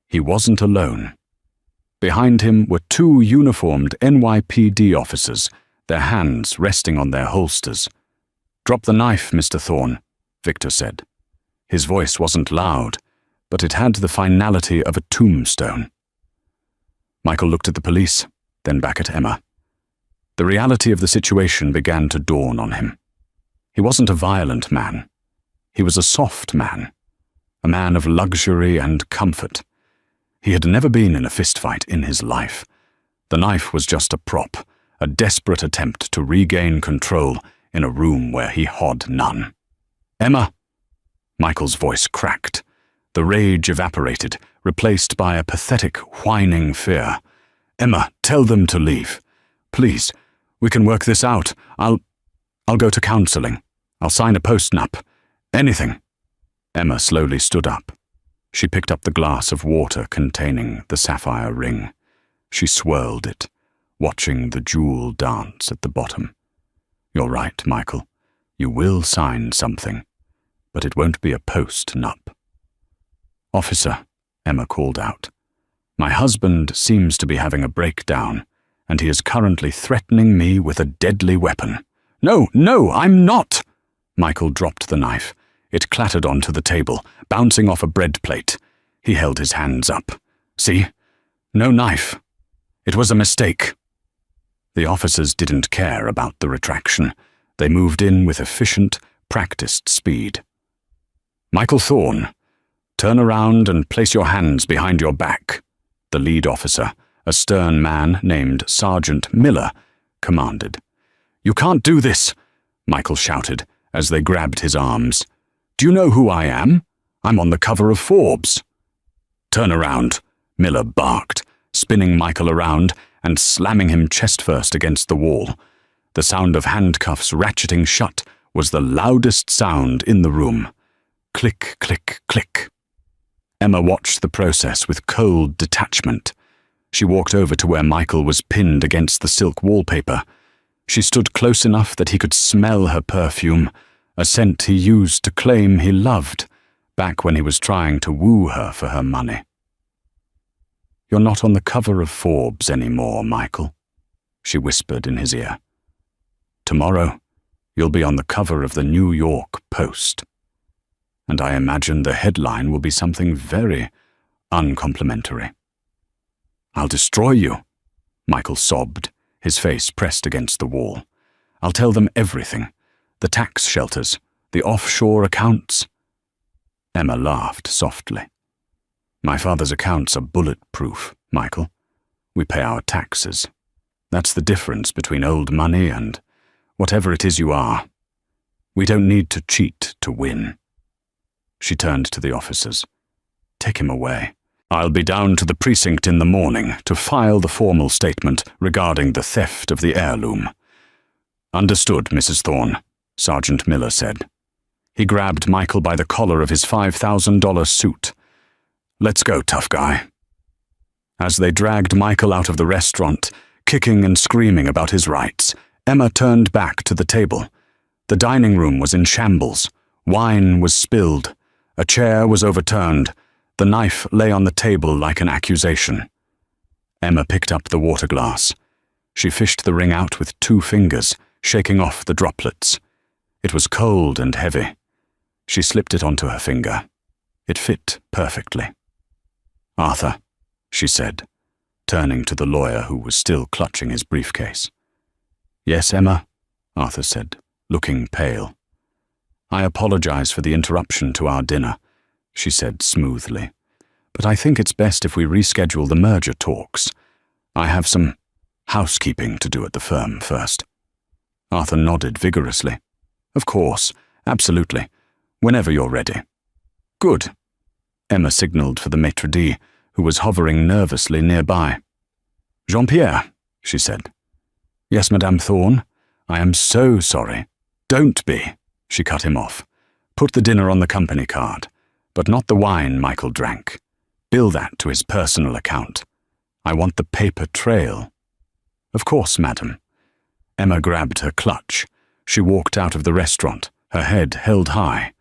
He wasn't alone. Behind him were two uniformed NYPD officers, their hands resting on their holsters. "Drop the knife, Mr. Thorne," Victor said. His voice wasn't loud, but it had the finality of a tombstone. Michael looked at the police, then back at Emma. The reality of the situation began to dawn on him. He wasn't a violent man. He was a soft man, a man of luxury and comfort. He had never been in a fistfight in his life. The knife was just a prop, a desperate attempt to regain control in a room where he had none. "Emma!" Michael's voice cracked. The rage evaporated, replaced by a pathetic, whining fear. "Emma, tell them to leave. Please, we can work this out. I'll go to counseling. I'll sign a post-nup. Anything." Emma slowly stood up. She picked up the glass of water containing the sapphire ring. She swirled it, watching the jewel dance at the bottom. "You're right, Michael. You will sign something, but it won't be a post-nup." "Officer," Emma called out, "my husband seems to be having a breakdown, and he is currently threatening me with a deadly weapon." "No, I'm not!" Michael dropped the knife. It clattered onto the table, bouncing off a bread plate. He held his hands up. "See? No knife. It was a mistake." The officers didn't care about the retraction. They moved in with efficient, practiced speed. "Michael Thorne, turn around and place your hands behind your back," the lead officer, a stern man named Sergeant Miller, commanded. "You can't do this," Michael shouted as they grabbed his arms. "Do you know who I am? I'm on the cover of Forbes." "Turn around," Miller barked, spinning Michael around and slamming him chest-first against the wall. The sound of handcuffs ratcheting shut was the loudest sound in the room. Click, click, click. Emma watched the process with cold detachment. She walked over to where Michael was pinned against the silk wallpaper. She stood close enough that he could smell her perfume, a scent he used to claim he loved, back when he was trying to woo her for her money. "You're not on the cover of Forbes anymore, Michael," she whispered in his ear. "Tomorrow, you'll be on the cover of the New York Post. And I imagine the headline will be something very uncomplimentary." "I'll destroy you," Michael sobbed, his face pressed against the wall. "I'll tell them everything. The tax shelters, the offshore accounts." Emma laughed softly. "My father's accounts are bulletproof, Michael. We pay our taxes. That's the difference between old money and whatever it is you are. We don't need to cheat to win." She turned to the officers. "Take him away. I'll be down to the precinct in the morning to file the formal statement regarding the theft of the heirloom." "Understood, Mrs. Thorne," Sergeant Miller said. He grabbed Michael by the collar of his $5,000 suit. "Let's go, tough guy." As they dragged Michael out of the restaurant, kicking and screaming about his rights, Emma turned back to the table. The dining room was in shambles. Wine was spilled. A chair was overturned. The knife lay on the table like an accusation. Emma picked up the water glass. She fished the ring out with 2 fingers, shaking off the droplets. It was cold and heavy. She slipped it onto her finger. It fit perfectly. "Arthur," she said, turning to the lawyer who was still clutching his briefcase. "Yes, Emma," Arthur said, looking pale. "I apologize for the interruption to our dinner," she said smoothly, "but I think it's best if we reschedule the merger talks. I have some housekeeping to do at the firm first." Arthur nodded vigorously. "Of course, absolutely. Whenever you're ready." "Good." Emma signaled for the maitre d', who was hovering nervously nearby. "Jean-Pierre," she said. "Yes, Madame Thorne. I am so sorry." "Don't be," she cut him off. "Put the dinner on the company card, but not the wine Michael drank. Bill that to his personal account. I want the paper trail." "Of course, madam." Emma grabbed her clutch. She walked out of the restaurant, her head held high.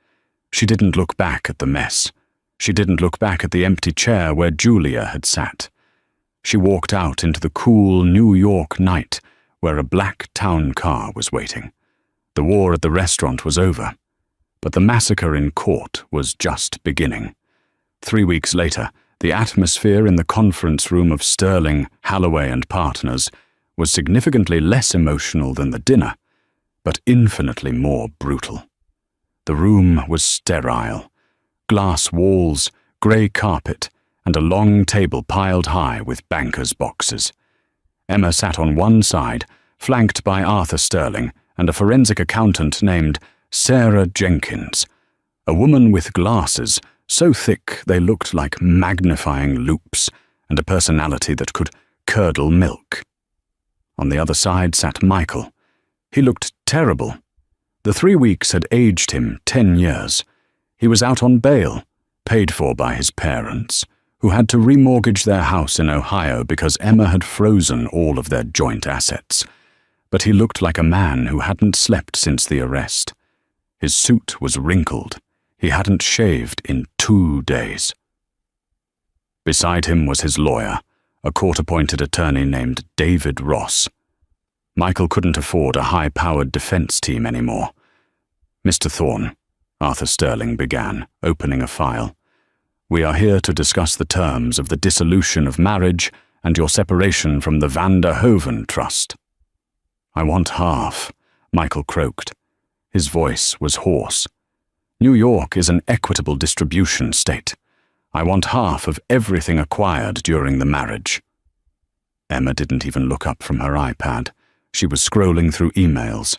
She didn't look back at the mess. She didn't look back at the empty chair where Julia had sat. She walked out into the cool New York night where a black town car was waiting. The war at the restaurant was over, but the massacre in court was just beginning. 3 weeks later, the atmosphere in the conference room of Sterling, Holloway and Partners was significantly less emotional than the dinner, but infinitely more brutal. The room was sterile. Glass walls, grey carpet, and a long table piled high with bankers' boxes. Emma sat on one side, flanked by Arthur Sterling and a forensic accountant named Sarah Jenkins, a woman with glasses so thick they looked like magnifying loupes, and a personality that could curdle milk. On the other side sat Michael. He looked terrible. The 3 weeks had aged him 10 years. He was out on bail, paid for by his parents, who had to remortgage their house in Ohio because Emma had frozen all of their joint assets. But he looked like a man who hadn't slept since the arrest. His suit was wrinkled. He hadn't shaved in 2 days. Beside him was his lawyer, a court-appointed attorney named David Ross. Michael couldn't afford a high-powered defense team anymore. "Mr. Thorne," Arthur Sterling began, opening a file, "we are here to discuss the terms of the dissolution of marriage and your separation from the Van der Hoeven Trust." "I want half," Michael croaked. His voice was hoarse. "New York is an equitable distribution state. I want half of everything acquired during the marriage." Emma didn't even look up from her iPad. She was scrolling through emails.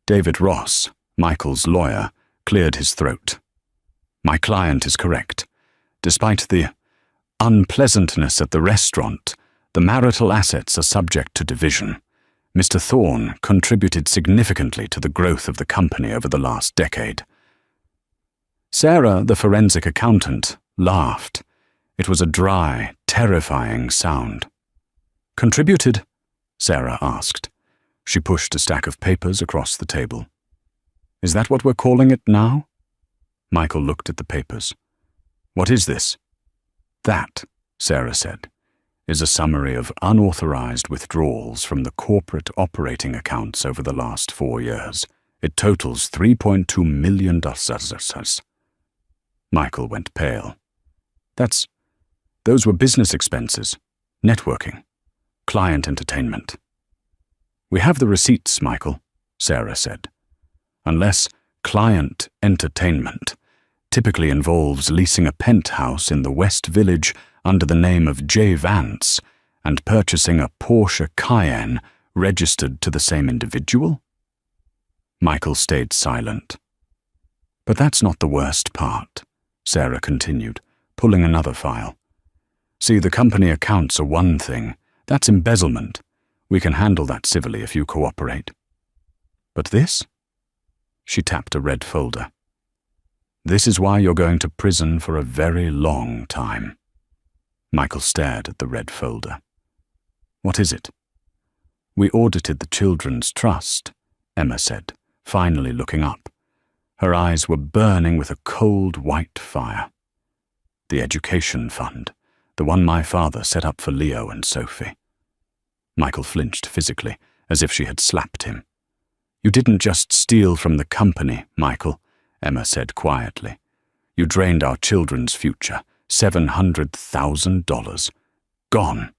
David Ross, Michael's lawyer, cleared his throat. "My client is correct. Despite the unpleasantness at the restaurant, the marital assets are subject to division. Mr. Thorne contributed significantly to the growth of the company over the last decade." Sarah, the forensic accountant, laughed. It was a dry, terrifying sound. "Contributed?" Sarah asked. She pushed a stack of papers across the table. "Is that what we're calling it now?" Michael looked at the papers. "What is this?" "That," Sarah said, "is a summary of unauthorized withdrawals from the corporate operating accounts over the last 4 years. It totals $3.2 million. Michael went pale. Those were business expenses, networking, client entertainment." "We have the receipts, Michael," Sarah said. "Unless client entertainment typically involves leasing a penthouse in the West Village under the name of J. Vance and purchasing a Porsche Cayenne registered to the same individual?" Michael stayed silent. "But that's not the worst part," Sarah continued, pulling another file. "See, the company accounts are one thing. That's embezzlement. We can handle that civilly if you cooperate. But this?" She tapped a red folder. "This is why you're going to prison for a very long time." Michael stared at the red folder. "What is it?" "We audited the Children's Trust," Emma said, finally looking up. Her eyes were burning with a cold white fire. "The education fund, the one my father set up for Leo and Sophie." Michael flinched physically, as if she had slapped him. "You didn't just steal from the company, Michael," Emma said quietly. "You drained our children's future, $700,000. Gone."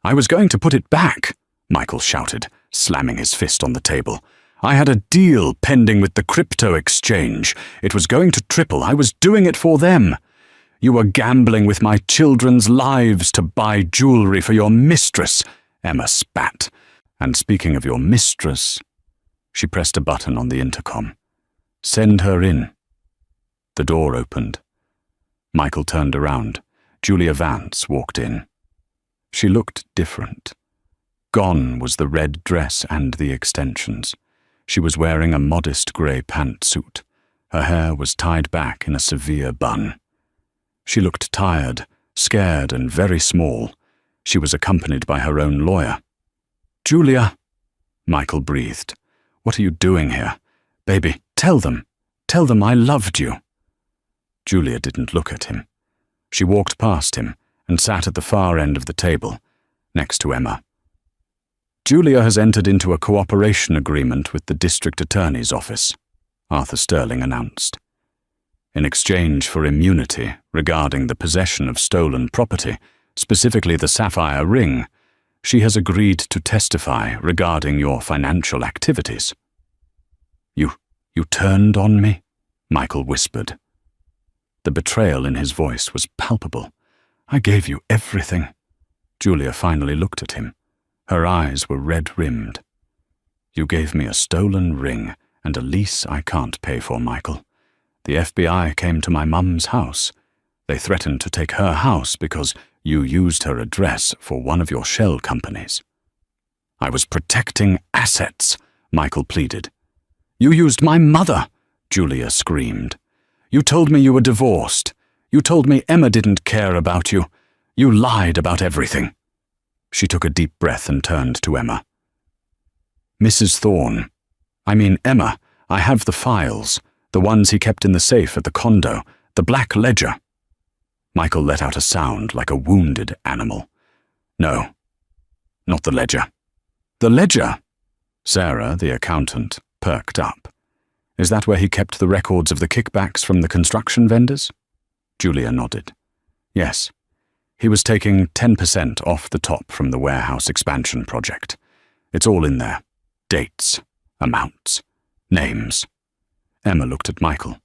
"I was going to put it back," Michael shouted, slamming his fist on the table. "I had a deal pending with the crypto exchange. It was going to triple. I was doing it for them. You were gambling with my children's lives to buy jewelry for your mistress," Emma spat. "And speaking of your mistress," she pressed a button on the intercom. "Send her in." The door opened. Michael turned around. Julia Vance walked in. She looked different. Gone was the red dress and the extensions. She was wearing a modest grey pantsuit. Her hair was tied back in a severe bun. She looked tired, scared, and very small. She was accompanied by her own lawyer. "Julia," Michael breathed. "What are you doing here? Baby, tell them I loved you." Julia didn't look at him. She walked past him and sat at the far end of the table, next to Emma. "Julia has entered into a cooperation agreement with the district attorney's office," Arthur Sterling announced. "In exchange for immunity regarding the possession of stolen property, specifically the sapphire ring, she has agreed to testify regarding your financial activities." You turned on me?" Michael whispered. The betrayal in his voice was palpable. "I gave you everything." Julia finally looked at him. Her eyes were red-rimmed. "You gave me a stolen ring and a lease I can't pay for, Michael. The FBI came to my mum's house. They threatened to take her house because you used her address for one of your shell companies." "I was protecting assets," Michael pleaded. "You used my mother," Julia screamed. "You told me you were divorced. You told me Emma didn't care about you. You lied about everything." She took a deep breath and turned to Emma. Emma, I have the files, the ones he kept in the safe at the condo, the black ledger." Michael let out a sound like a wounded animal. "No, not the ledger." "The ledger?" Sarah, the accountant, perked up. "Is that where he kept the records of the kickbacks from the construction vendors?" Julia nodded. "Yes. He was taking 10% off the top from the warehouse expansion project. It's all in there. Dates, amounts, names." Emma looked at Michael.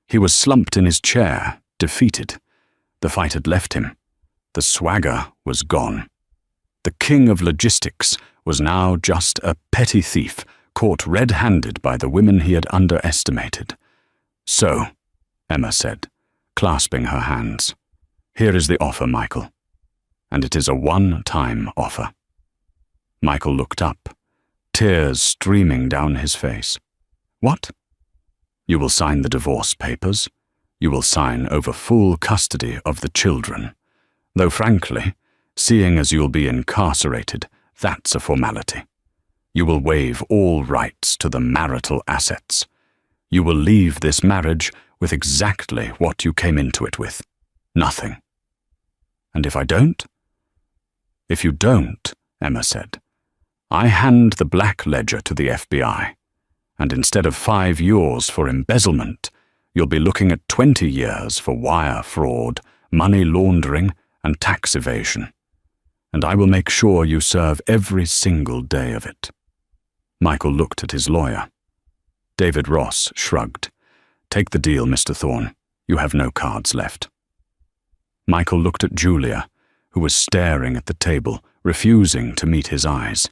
He was slumped in his chair, defeated. The fight had left him. The swagger was gone. The king of logistics was now just a petty thief, caught red-handed by the women he had underestimated. "So," Emma said, clasping her hands, "here is the offer, Michael. And it is a one-time offer." Michael looked up, tears streaming down his face. "What?" "You will sign the divorce papers. You will sign over full custody of the children. Though frankly, seeing as you'll be incarcerated, that's a formality. You will waive all rights to the marital assets. You will leave this marriage with exactly what you came into it with. Nothing." "And if I don't?" "If you don't," Emma said, "I hand the black ledger to the FBI, and instead of 5 years for embezzlement, you'll be looking at 20 years for wire fraud, money laundering, and tax evasion. And I will make sure you serve every single day of it." Michael looked at his lawyer. David Ross shrugged. "Take the deal, Mr. Thorne. You have no cards left." Michael looked at Julia, who was staring at the table, refusing to meet his eyes.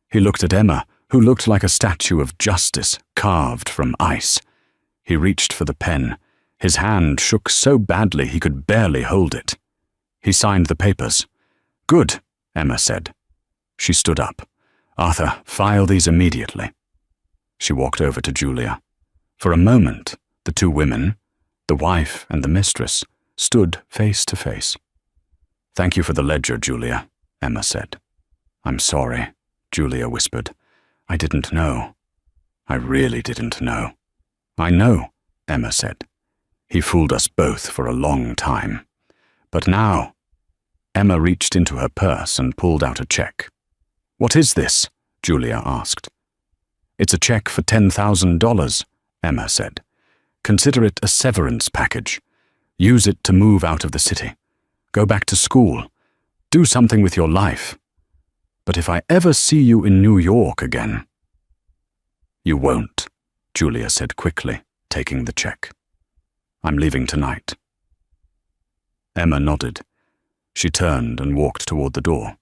He looked at Emma, who looked like a statue of justice carved from ice. He reached for the pen. His hand shook so badly he could barely hold it. He signed the papers. "Good," Emma said. She stood up. "Arthur, file these immediately." She walked over to Julia. For a moment, the two women, the wife and the mistress, stood face to face. "Thank you for the ledger, Julia," Emma said. "I'm sorry," Julia whispered. "I didn't know. I really didn't know." "I know," Emma said. "He fooled us both for a long time. But now—" Emma reached into her purse and pulled out a check. "What is this?" Julia asked. "It's a check for $10,000, Emma said. "Consider it a severance package. Use it to move out of the city. Go back to school. Do something with your life. But if I ever see you in New York again—" "You won't," Julia said quickly, taking the check. "I'm leaving tonight." Emma nodded. She turned and walked toward the door.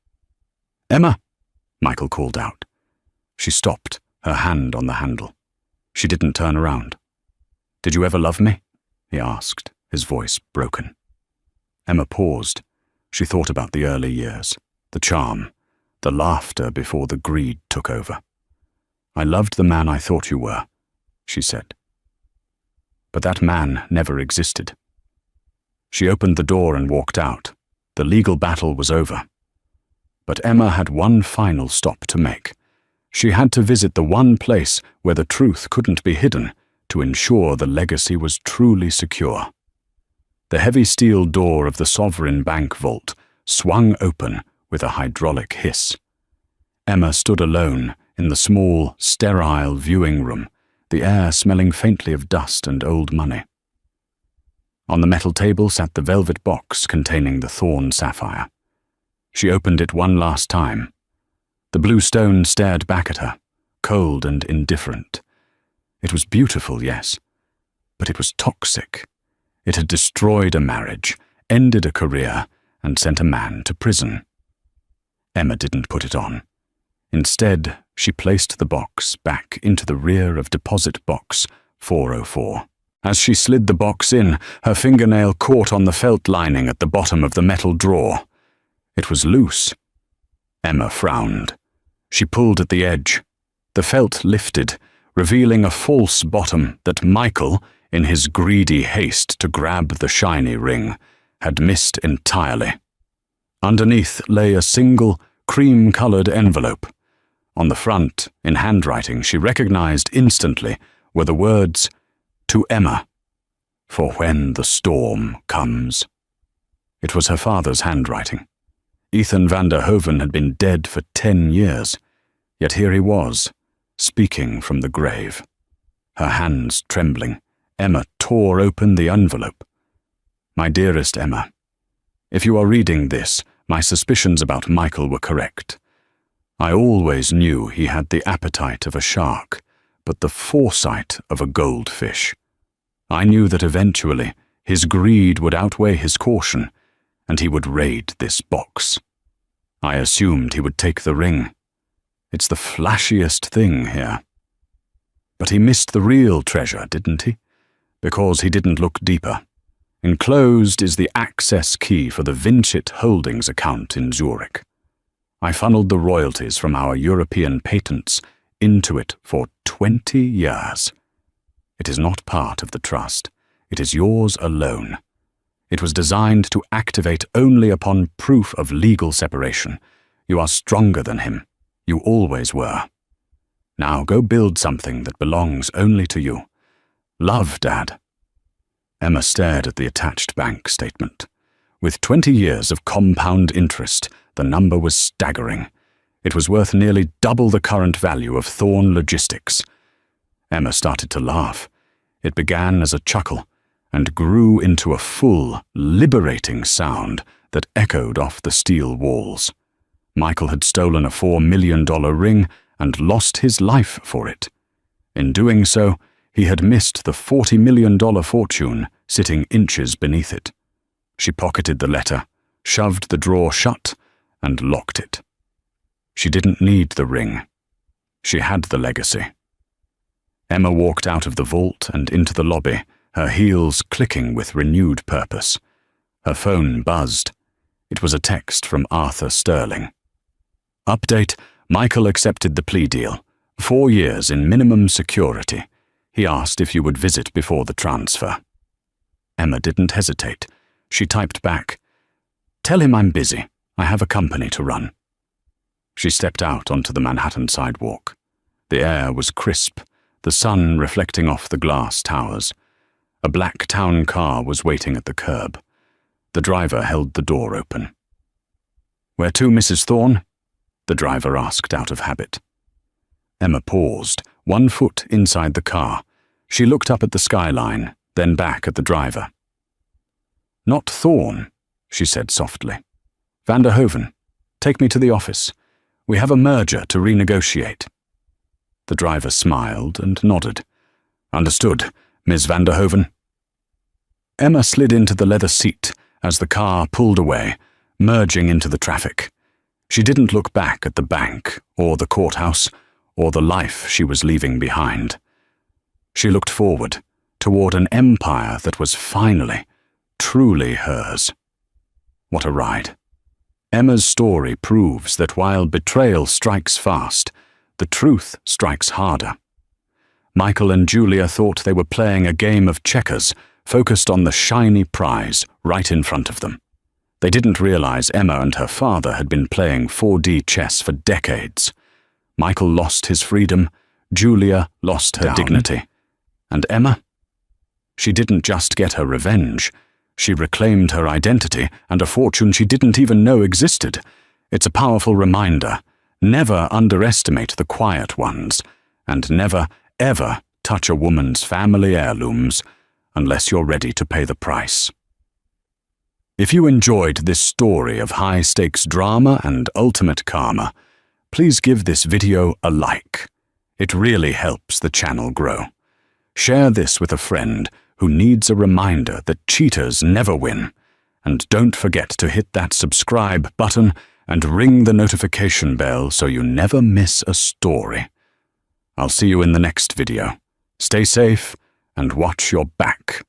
"Emma!" Michael called out. She stopped, her hand on the handle. She didn't turn around. "Did you ever love me?" he asked, his voice broken. Emma paused. She thought about the early years, the charm, the laughter before the greed took over. "I loved the man I thought you were," she said. "But that man never existed." She opened the door and walked out. The legal battle was over. But Emma had one final stop to make. She had to visit the one place where the truth couldn't be hidden to ensure the legacy was truly secure. The heavy steel door of the Sovereign Bank vault swung open with a hydraulic hiss. Emma stood alone in the small, sterile viewing room, the air smelling faintly of dust and old money. On the metal table sat the velvet box containing the thorn sapphire. She opened it one last time. The blue stone stared back at her, cold and indifferent. It was beautiful, yes, but it was toxic. It had destroyed a marriage, ended a career, and sent a man to prison. Emma didn't put it on. Instead, she placed the box back into the rear of deposit box 404. As she slid the box in, her fingernail caught on the felt lining at the bottom of the metal drawer. It was loose. Emma frowned. She pulled at the edge. The felt lifted, revealing a false bottom that Michael, in his greedy haste to grab the shiny ring, had missed entirely. Underneath lay a single, cream-colored envelope. On the front, in handwriting she recognized instantly, were the words, "To Emma, for when the storm comes." It was her father's handwriting. Ethan van der Hoven had been dead for 10 years, yet here he was, speaking from the grave. Her hands trembling, Emma tore open the envelope. "My dearest Emma, if you are reading this, my suspicions about Michael were correct. I always knew he had the appetite of a shark, but the foresight of a goldfish. I knew that eventually his greed would outweigh his caution, and he would raid this box. I assumed he would take the ring. It's the flashiest thing here. But he missed the real treasure, didn't he? Because he didn't look deeper. Enclosed is the access key for the Vincit Holdings account in Zurich. I funneled the royalties from our European patents into it for 20 years. It is not part of the trust. It is yours alone. It was designed to activate only upon proof of legal separation. You are stronger than him. You always were. Now go build something that belongs only to you. Love, Dad." Emma stared at the attached bank statement. With 20 years of compound interest, the number was staggering. It was worth nearly double the current value of Thorn Logistics. Emma started to laugh. It began as a chuckle and grew into a full, liberating sound that echoed off the steel walls. Michael had stolen a $4 million ring and lost his life for it. In doing so, he had missed the $40 million fortune sitting inches beneath it. She pocketed the letter, shoved the drawer shut, and locked it. She didn't need the ring. She had the legacy. Emma walked out of the vault and into the lobby, her heels clicking with renewed purpose. Her phone buzzed. It was a text from Arthur Sterling. "Update, Michael accepted the plea deal. 4 years in minimum security. He asked if you would visit before the transfer." Emma didn't hesitate. She typed back, "Tell him I'm busy. I have a company to run." She stepped out onto the Manhattan sidewalk. The air was crisp, the sun reflecting off the glass towers. A black town car was waiting at the curb. The driver held the door open. "Where to, Mrs. Thorne?" the driver asked out of habit. Emma paused, 1 foot inside the car. She looked up at the skyline, then back at the driver. "Not Thorne," she said softly. "Van der Hoven, take me to the office. We have a merger to renegotiate." The driver smiled and nodded. "Understood, Ms. van der Hoven." Emma slid into the leather seat as the car pulled away, merging into the traffic. She didn't look back at the bank, or the courthouse, or the life she was leaving behind. She looked forward, toward an empire that was finally, truly hers. What a ride. Emma's story proves that while betrayal strikes fast, the truth strikes harder. Michael and Julia thought they were playing a game of checkers, focused on the shiny prize right in front of them. They didn't realize Emma and her father had been playing 4D chess for decades. Michael lost his freedom, Julia lost her dignity. And Emma? She didn't just get her revenge, She reclaimed her identity and a fortune she didn't even know existed. It's a powerful reminder. Never underestimate the quiet ones, and never, ever touch a woman's family heirlooms unless you're ready to pay the price. If you enjoyed this story of high-stakes drama and ultimate karma, please give this video a like. It really helps the channel grow. Share this with a friend who needs a reminder that cheaters never win. And don't forget to hit that subscribe button and ring the notification bell so you never miss a story. I'll see you in the next video. Stay safe and watch your back.